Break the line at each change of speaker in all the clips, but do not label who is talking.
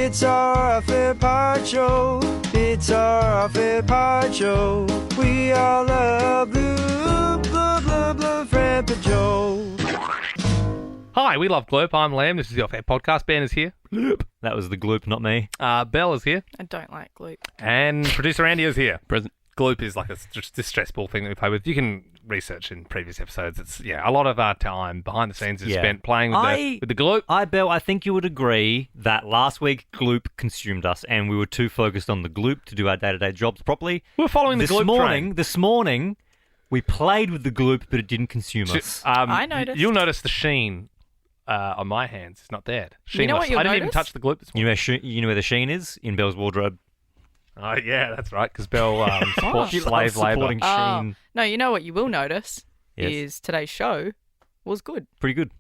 It's our favorite part show. It's our favorite part show. We all love Gloop, Gloop, Gloop, Gloop, Fred and Joe.
Hi, we love Gloop. I'm Liam. This is the Off Air Podcast. Ben is here.
Gloop. That was the gloop, not me.
Belle is here.
I don't like Gloop.
And producer Andy is here.
Present.
Gloop is like a distress ball thing that we play with. You can research in previous episodes. It's a lot of our time behind the scenes is spent playing with the Gloop.
Belle, I think you would agree that last week Gloop consumed us and we were too focused on the Gloop to do our day-to-day jobs properly.
We were following the Gloop train.
This morning, we played with the Gloop, but it didn't consume us.
I noticed.
You'll notice the sheen on my hands. It's not there. Sheenless.
You know what you'll
I didn't even
notice?
touch the Gloop this morning.
You know where the sheen is? In Belle's wardrobe.
Oh, yeah, that's right, because Belle supports
She
slave
loves supporting
labour.
Sheen.
No, you know what you will notice
Yes.
is today's show was good
Pretty good.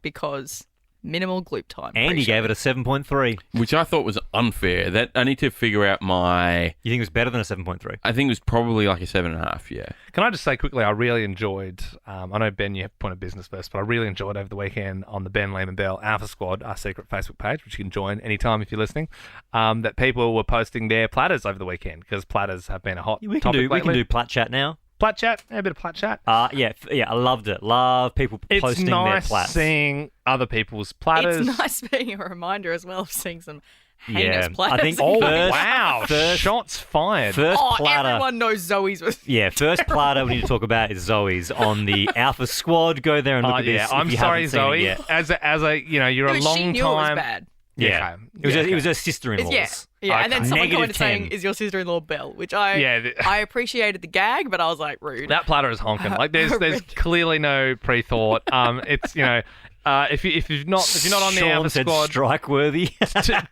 because minimal Gloop time.
Andy gave it a 7.3.
Which I thought was unfair. That I need to figure out my...
You think it was better than a 7.3?
I think it was probably like a 7.5, yeah.
Can I just say quickly, I really enjoyed, I know, Ben, you have to point of business first, but I really enjoyed over the weekend on the Ben, Liam and Bell Alpha Squad, our secret Facebook page, which you can join anytime if you're listening, that people were posting their platters over the weekend, because platters have been a hot
We
topic
can
lately.
do Platt Chat now.
Plat chat, a bit of plat chat.
Yeah, I loved it. Love people posting
It's nice
their plats.
seeing other people's platters.
It's nice being a reminder as well of seeing some heinous
Yeah,
platters.
I think
Oh,
First-
wow.
first-
Shots fired.
First platter.
everyone knows Zoe's was.
Yeah, first platter we need to talk about is Zoe's on the Alpha Squad. Go there and look
Oh,
at this.
yeah.
if
I'm
you
sorry,
haven't seen
Zoe.
it yet.
As a, you're a long
She knew
time.
it was bad.
Yeah,
Okay.
it was her sister-in-law's.
Yeah. And then
Okay.
someone
Negative
commented saying,
10.
"Is your sister-in-law Belle?" Which
Yeah,
I appreciated the gag, but I was like, rude.
That platter is honking. Like there's clearly no pre-thought. It's if you're not on the
Sean
Alpha
said
Squad,
strike-worthy.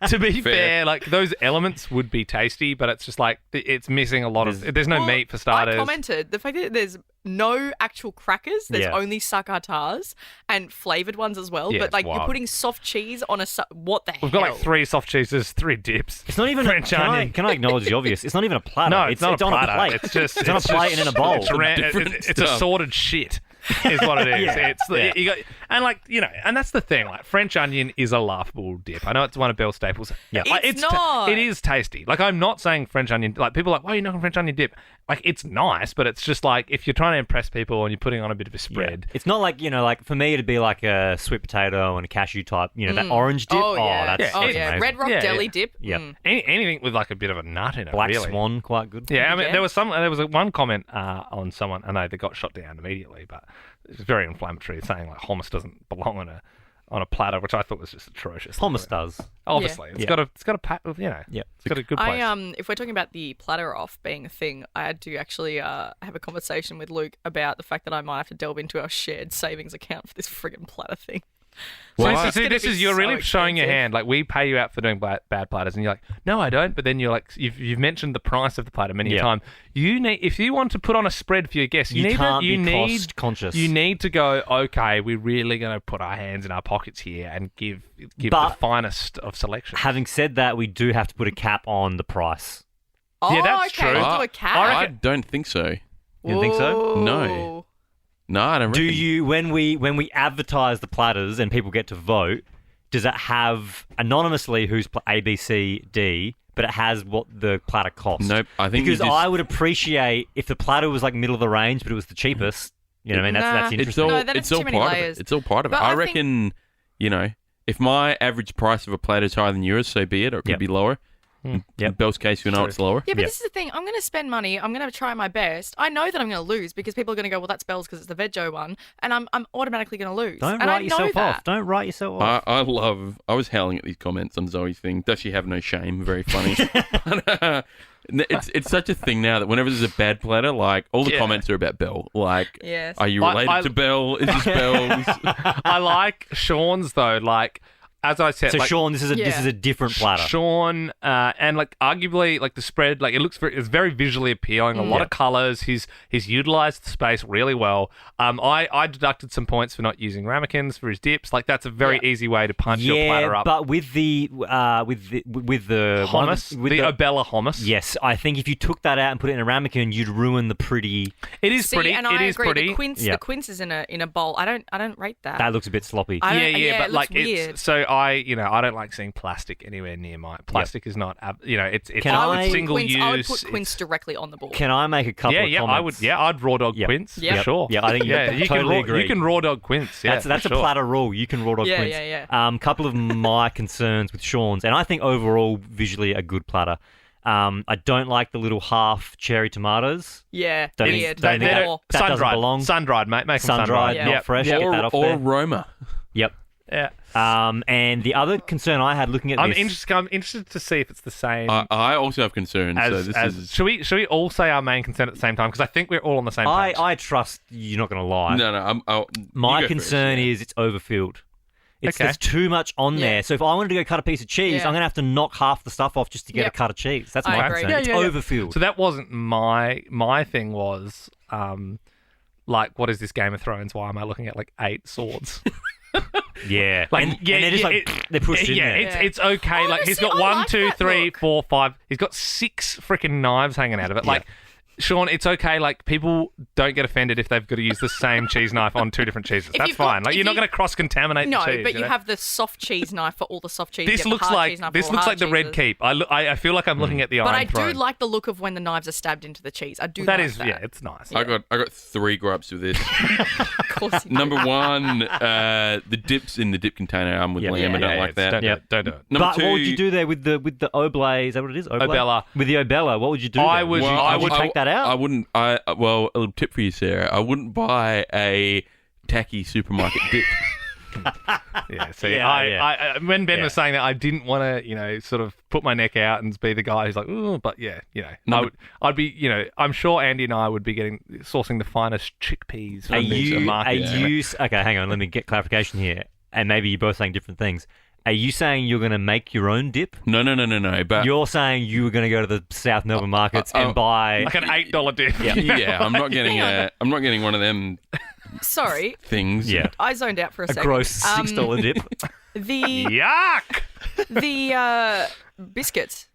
to be fair, like those elements would be tasty, but it's just like it's missing a lot of. There's no
Well,
meat for starters.
I commented the fact that there's no actual crackers. There's
Yeah.
only succotaurs and flavored ones as well.
Yeah,
but
it's
like you're
wild.
putting soft cheese on what the hell?
We've got like 3 soft cheeses, 3 dips.
It's not even
French
can
onion.
can I acknowledge the obvious? It's not even a platter.
No, it's not a
on
platter.
a plate.
It's just
it's on a plate and in a bowl.
It's assorted shit. Is what it is.
Yeah.
It's
Yeah.
you got, and like and that's the thing. Like French onion is a laughable dip. I know it's one of Bell's staples.
Yeah.
Like,
It's not.
It is tasty. Like I'm not saying French onion. Like people are like, why are you knocking French onion dip? Like it's nice, but it's just like if you're trying to impress people and you're putting on a bit of a spread.
It's not like, like for me it'd be like a sweet potato and a cashew type, that orange dip.
Oh yeah,
that's
yeah.
amazing.
Red Rock
Yeah,
Deli
yeah.
dip.
Yeah.
Mm.
Anything with like a bit of a nut in it.
Black
really.
Swan, quite good.
Yeah, I mean,
Yeah.
there was one comment on someone. I know they got shot down immediately, but it was very inflammatory, saying like hummus doesn't belong on a platter, which I thought was just atrocious.
Hummus does.
Obviously,
Yeah.
it's got a pat,
Yeah.
it's got a good place.
If we're talking about the platter off being a thing, I had to actually have a conversation with Luke about the fact that I might have to delve into our shared savings account for this friggin' platter thing.
So
It's
this
gonna
is
be
you're
so
really showing your
expensive.
hand. Like we pay you out for doing bad platters, and you're like, no, I don't. But then you're like, you've mentioned the price of the platter many a
Yeah.
time. You need if you want to put on a spread for your guests, you need
can't
you
be
need
cost conscious.
You need to go. Okay, we're really going to put our hands in our pockets here and give
But-
the finest of selection.
Having said that, we do have to put a cap on the price.
Oh,
Yeah, that's
okay,
true.
we'll do a cap.
I don't think so.
You don't think so?
No. No, I don't
Do
reckon.
you when we advertise the platters and people get to vote, does it have anonymously who's A, B, C, D, but it has what the platter costs?
Nope. I think
because
you just-
I would appreciate if the platter was like middle of the range, but it was the cheapest. You know what I mean? That's
Nah.
that's
It's
interesting.
all,
No, then
it's
it's
all
too many
part
layers.
of it. It's all part of it.
But
I
I think-
reckon, if my average price of a platter is higher than yours, so be it, or it could
Yep.
be lower. In
Yep.
Bell's case, you know it's lower.
Yeah, but
Yep.
this is the thing. I'm going to spend money. I'm going to try my best. I know that I'm going to lose because people are going to go, well, that's Bell's because it's the Veggie one, and I'm automatically going to lose.
Don't
and I
write
know
yourself
that.
off. Don't write yourself off.
I was howling at these comments on Zoe's thing. Does she have no shame? Very funny. It's such a thing now that whenever there's a bad platter, like all the
Yeah.
comments are about Bell. Like,
Yes.
are you
I-
related
I-
to Bell? Is this Bell's?
I like Sean's though. Like as I said,
so
like,
Sean, this is
Yeah.
a different platter.
Sean, and like arguably, like the spread, like it's very visually appealing. A lot of colours. He's utilised the space really well. I deducted some points for not using ramekins for his dips. Like that's a very easy way to punch your platter up.
but with the
Hummus,
with
the Obella hummus.
yes, I think if you took that out and put it in a ramekin, you'd ruin the pretty.
It is
See,
pretty.
and
It
I
is
agree.
pretty.
The quince is in a bowl. I don't rate that.
That looks a bit sloppy.
I don't-
Yeah,
it
but
looks
like
weird.
it's so I don't like seeing plastic anywhere near mine. Plastic is not, it's
Can I-
single use.
I would put quince directly on the board.
Can I make a couple of comments?
I would. Yeah, I'd raw dog
Yep.
quince
Yep.
for sure.
Yeah, I think
you
totally agree.
You can raw dog quince. Yeah,
That's
for
a
sure.
platter rule. You can raw dog
Yeah,
quince.
yeah.
Couple of my concerns with Sean's, and I think overall visually a good platter. I don't like the little half cherry tomatoes.
Yeah,
Don't
weird.
think
More.
that doesn't
sun-dried.
belong.
Sun-dried, mate. Make them
Sun-dried,
sun-dried.
not
Yeah.
fresh. Get that off
or
there.
Roma.
Yep.
Yeah.
And the other concern I had looking at
I'm
this...
interested to see if it's the same.
I also have concerns. So this is
Should we all say our main concern at the same time? Because I think we're all on the same page.
I trust you're not going to lie.
no.
My concern is it's overfilled. There's too much on there. So if I wanted to go cut a piece of cheese,
Yeah.
I'm going to have to knock half the stuff off just to get
Yep.
a cut of cheese. That's
I
my
agree.
concern.
Yeah,
It's
yeah, yeah.
overfilled.
So that wasn't my thing. Was like, what is this Game of Thrones? Why am I looking at like 8 swords?
Yeah.
Like,
and
yeah,
they're just
yeah,
like, they're pushed in
yeah,
there.
it's okay. Like he's
Honestly,
got
I
1,
like
2,
that
3,
look.
4, 5. He's got 6 freaking knives hanging out of it. Like, Sean, it's okay. Like, people don't get offended if they've got to use the same cheese knife on 2 different cheeses. That's
you've got-
fine. Like,
if
you're not
you-
going to cross-contaminate
No,
the cheese.
but you
know?
have the soft cheese knife for all the soft cheese.
This
you have
looks
the hard
like
cheese knife for
this
all
looks
the
like the
hard
Red
cheeses.
Keep. I feel like I'm looking at the
But
Iron
I do
Throne.
like the look of when the knives are stabbed into the cheese. I do
That
like
is,
that.
yeah, it's nice.
I got 3 gripes with this.
Of course you do.
Number 1, the dips in the dip container. I'm with
Yeah,
Liam. I don't like that.
Don't do
Yep.
it. Don't do it.
Number
But
2,
what would you do there with the oblay? Is that what it is? Oblay?
Obella.
With the obella, what would you do?
I
there?
would-
Would you,
I
would you
would-
take that out?
I wouldn't. Well, a little tip for you, Sarah. I wouldn't buy a tacky supermarket dip.
Yeah, see,
Yeah,
I when Ben
Yeah.
was saying that, I didn't want to, sort of put my neck out and be the guy who's like, ooh, but yeah, I'd be, I'm sure Andy and I would be sourcing the finest chickpeas from the market.
Okay, hang on. Let me get clarification here. And maybe you're both saying different things. Are you saying you're going to make your own dip?
No. But
You're saying you were going to go to the South Melbourne markets and buy...
Like an $8 dip.
yeah, I'm not getting I'm not getting one of them
Sorry,
things.
Yeah.
I zoned out for a
A
second.
gross $6 dip.
The
Yuck!
biscuits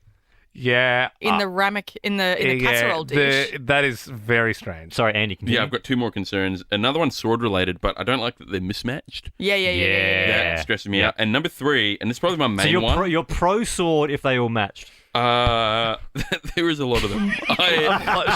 Yeah.
in the ramekin in the casserole dish.
That is very strange.
Sorry, Andy, continue.
Yeah, I've got 2 more concerns. Another one's sword related, but I don't like that they're mismatched.
Yeah.
That stresses me out. And number 3, and this is probably my main
So you're
one.
you're pro sword if they all matched.
There is a lot of them.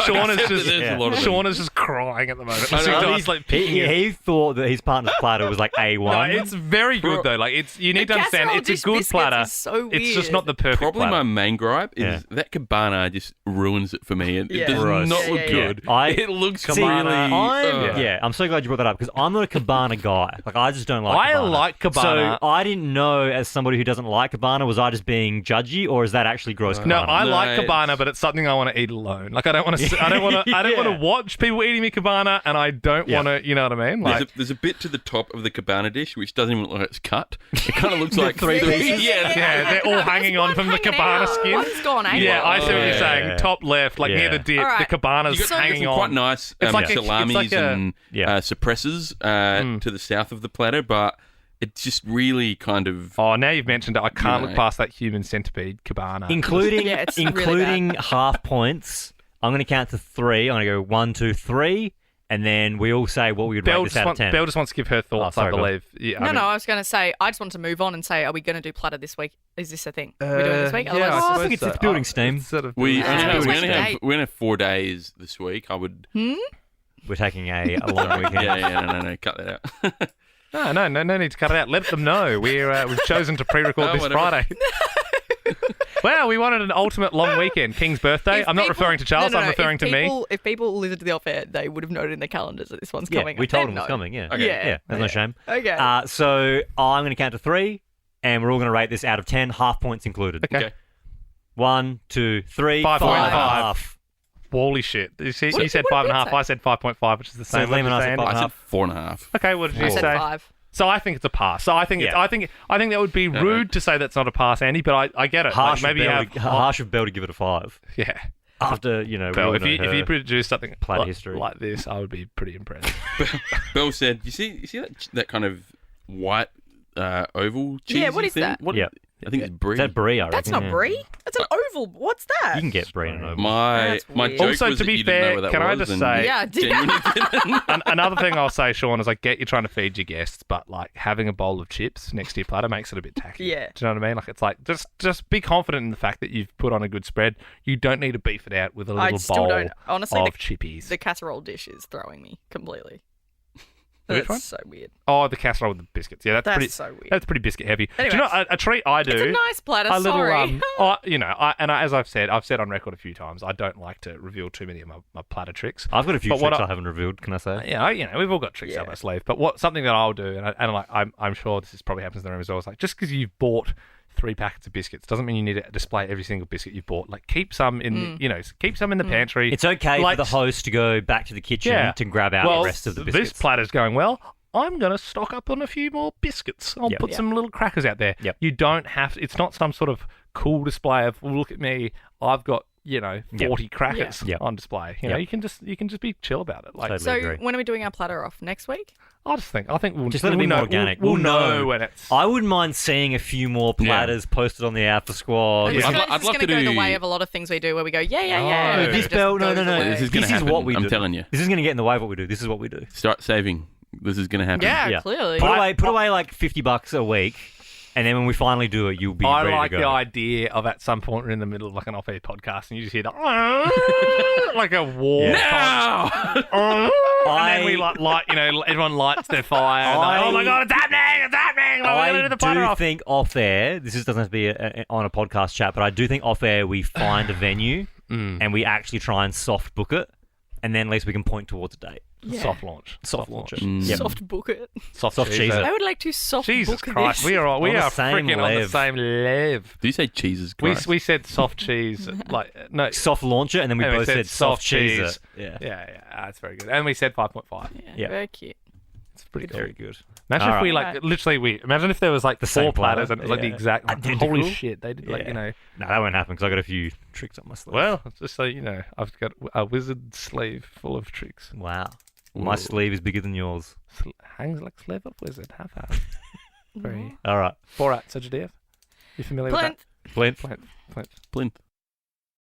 Sean is just
there's a lot of them.
Sean is just crying at the moment.
I know.
Listening to
Well,
us, like, picking his-
He thought that his partner's platter was like A1.
No, it's very good though. Like you need to understand,
casserole
it's a
dish
good
biscuits
platter.
is so
It's just
weird.
not the perfect
Probably
platter.
my main gripe is
Yeah.
that cabana just ruins it for me. It
Yeah.
does
Gross.
not
Yeah,
look
yeah,
good.
yeah.
It looks
See,
really...
I'm so glad you brought that up because I'm not a cabana guy. Like I just don't like
I
cabana.
like cabana.
So I didn't know, as somebody who doesn't like cabana, was I just being judgy or is that actually gross
No,
cabana?
I
No,
like
it's-
cabana, but it's something I want to eat alone. Like I don't want to. I don't want to. I don't
Yeah.
want to watch people eating me cabana, and I don't
Yeah.
want to. You know what I mean? Like
There's a bit to the top of the cabana dish which doesn't even look like it's cut. It kind of looks like
3 pieces?
yeah, they're all hanging on from the cabana skin.
One's gone AWOL.
Yeah, I see what you're
Yeah.
saying. Top left, like near
Yeah.
the dip,
All right.
the cabana's
You got
hanging
some
on.
quite nice
It's like
salamis
it's like a-
and
Yeah.
suppressors to the south of the platter, but it's just really kind of...
Oh, now you've mentioned it, I can't
You
look
know.
past that human centipede cabana.
Including
Yeah, it's really
including half points. I'm going to count to 3. I'm going to go 1, 2, 3, and then we all say what we would rate
Belle
this
just,
out of 10.
Belle just wants to give her thoughts,
sorry,
I
Belle.
believe. Yeah,
No, I was going to say, I just wanted to move on and say, are we going to do platter this week? Is this a thing? We're doing it this week? Otherwise-
I think it's building steam.
Sort of
We
building
only
steam.
have 4 days this week. I would...
We're taking a long weekend.
No, cut that out.
No need to cut it out. Let them know. We've chosen to pre-record
Oh,
this
whatever.
Friday. Wow, we wanted an ultimate long weekend. King's birthday.
If
I'm not
people-
referring to Charles.
no,
I'm referring to me.
If people listened to the off-air, they would have noted in their calendars that this one's
Yeah,
coming.
we told
They'd
them it was
know.
coming, yeah.
Okay.
Yeah, there's no shame.
Okay.
So I'm going to count to 3, and we're all going to rate this out of 10, half points included.
Okay.
1, 2, 3,
5.5.
5.5.
Holy shit. You said
what did
5.5.
Ben
I said 5.5, which is the
So
same. What did
Liam and
you
I
say,
said
Andy?
I said
5.5.
4.5.
Okay, what did you
I said
say?
5.
So I think it's a pass. So I think
Yeah.
I think that would be rude to say that's not a pass, Andy. But I get it.
Harsh,
Like, maybe you have
harsh of Bell to give it a 5.
yeah.
After, we
Belle,
all
if
know
you
her.
produce something
platter history.
like this, I would be pretty impressed.
Belle said, you see that kind of white oval cheese
Yeah, what is
thing?
that?
What,
Yeah.
I think it's brie.
Is that brie? I
That's
reckon,
not
yeah.
brie. That's an oval. What's that?
You can get brie in an oval.
My
That's
my
weird.
joke
Also,
was
to
that
be
you didn't
fair,
know what that
can I
was,
just
and
say-
Yeah, I did.
genuinely didn't.
Another thing I'll say, Sean, is I get you're trying to feed your guests, but like having a bowl of chips next to your platter makes it a bit tacky.
Yeah.
Do you know what I mean? Like it's like just be confident in the fact that you've put on a good spread. You don't need to beef it out with a
I
little
still
bowl
don't. Honestly,
of chippies.
the casserole dish is throwing me completely.
Which
That's
one?
so weird.
Oh, the casserole with the biscuits. Yeah, that's
That's
pretty.
so weird.
That's pretty biscuit heavy. Do you
Anyway.
know a treat I do?
It's a nice platter.
a little
Sorry.
as I've said on record a few times, I don't like to reveal too many of my platter tricks.
I've got a few
But what
tricks
I-
I haven't revealed. Can I say?
Yeah, we've all got tricks up
Yeah.
our sleeve. But something that I'll do, I'm sure this is probably happens in the room as well. Is like just because you've bought 3 packets of biscuits doesn't mean you need to display every single biscuit you've bought. Like keep some in, keep some in the pantry.
It's okay
Like-
for the host to go back to the kitchen
Yeah.
to grab out
well,
the rest of the biscuits.
this platter's going well. I'm going to stock up on a few more biscuits. I'll
Yep.
put some little crackers out there.
Yep.
You don't have to, it's not some sort of cool display of, well, look at me, I've got, 40 crackers
Yep.
on display. You know,
Yep.
you can just be chill about it. Like,
Totally.
So
agree.
when are we doing our platter off? Next week?
I think we'll
Just let it be
we'll
more
know,
organic.
We'll
We'll
know
know.
when it's.
I wouldn't mind seeing a few more platters posted on the Alpha Squad.
This
I'd
is
lo- I'd love
going to
to
go the
do-
way of a lot of things we do, where we go, yeah.
No,
and it
this
just
bell, no.
goes away.
This is going to
This is
happen.
what we
I'm
do.
telling you.
This is going to get in the way of what we do. This is what we do.
Start saving. This is going to happen.
Yeah, clearly.
Put away like $50 a week, and then when we finally do it, you'll be
I
ready
like
to
the
go.
idea of at some point we're in the middle of like an off-air podcast and you just hear the like a war.
Now!
And then we light, everyone lights their fire. And they're like, oh my god, it's happening! It's happening! Like, we're
I
gonna do the platter
do
off.
think off air, this doesn't have to be on a podcast chat, but I do think off air we find a venue and we actually try and soft book it, and then at least we can point towards a date.
Yeah.
Soft launch.
Soft launch it.
Mm.
Yep.
Soft book it.
Soft
cheese
cheese.
it.
I would like to soft
Jesus
book
Christ,
this.
we are
On the same
freaking on the
lev.
same lev.
Do you say Jesus
We
Christ?
we said soft cheese, like no.
Soft launch it, and then we
and
both said soft cheese it. Yeah.
Yeah, that's very good. And we said 5.5.
Yeah.
Very cute.
It's pretty cool.
Very good.
Imagine
All
if we
right.
imagine if there was like
The
4
same platter,
platters and it was like the
yeah.
exact
Identical.
holy shit, they did like,
Yeah.
No,
that won't happen because I got a few tricks up my sleeve.
well, just so you know, I've got a wizard sleeve full of tricks.
Wow. My
Whoa.
sleeve is bigger than yours.
Hangs like sleeve of wizard. Have that. Very.
All right.
Borat, Sagittarius. You familiar
Plinth.
Flint.
with that? Flint.
Plinth.